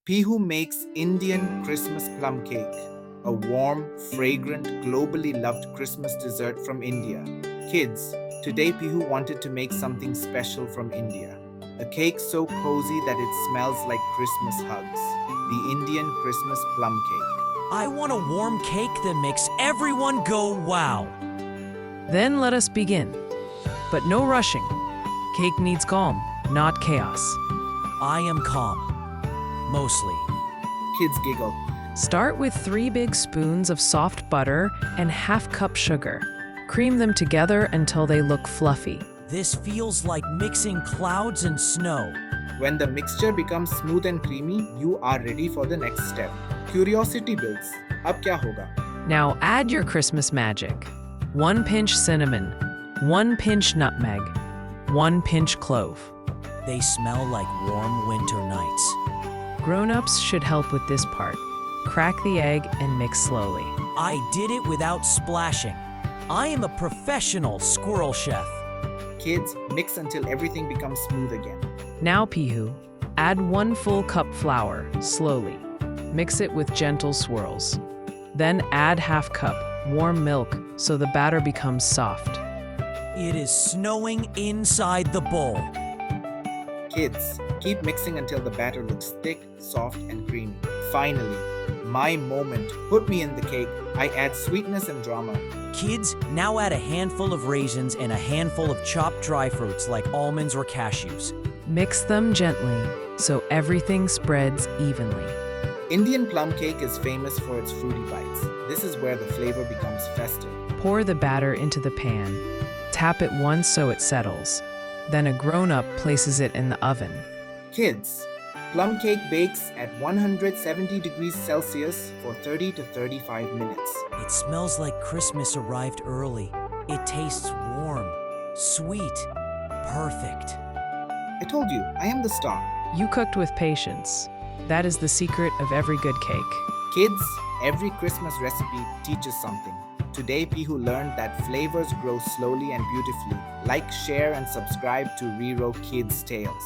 Pihu makes Indian Christmas Plum Cake, a warm, fragrant, globally loved Christmas dessert from India. Kids, today Pihu wanted to make something special from India. A cake so cozy that it smells like Christmas hugs. The Indian Christmas Plum Cake. I want a warm cake that makes everyone go wow. Then let us begin. But no rushing. Cake needs calm, not chaos. I am calm. Mostly. Kids giggle. Start with 3 big spoons of soft butter and ½ cup sugar. Cream them together until they look fluffy. This feels like mixing clouds and snow. When the mixture becomes smooth and creamy, you are ready for the next step. Curiosity builds. Ab kya hoga? Now add your Christmas magic. 1 pinch cinnamon, 1 pinch nutmeg, 1 pinch clove. They smell like warm winter nights. Grown-ups should help with this part. Crack the egg and mix slowly. I did it without splashing. I am a professional squirrel chef. Kids, mix until everything becomes smooth again. Now Pihu, add 1 full cup flour, slowly. Mix it with gentle swirls. Then add ½ cup warm milk so the batter becomes soft. It is snowing inside the bowl. Kids, keep mixing until the batter looks thick, soft, and creamy. Finally, my moment. Put me in the cake. I add sweetness and drama. Kids, now add a handful of raisins and a handful of chopped dry fruits like almonds or cashews. Mix them gently so everything spreads evenly. Indian plum cake is famous for its fruity bites. This is where the flavor becomes festive. Pour the batter into the pan. Tap it once so it settles. Then a grown-up places it in the oven. Kids, plum cake bakes at 170 degrees Celsius for 30 to 35 minutes. It smells like Christmas arrived early. It tastes warm, sweet, perfect. I told you, I am the star. You cooked with patience. That is the secret of every good cake. Kids, every Christmas recipe teaches something. Today, Pihu learned that flavors grow slowly and beautifully. Like, share, and subscribe to RiRo Kids Tales.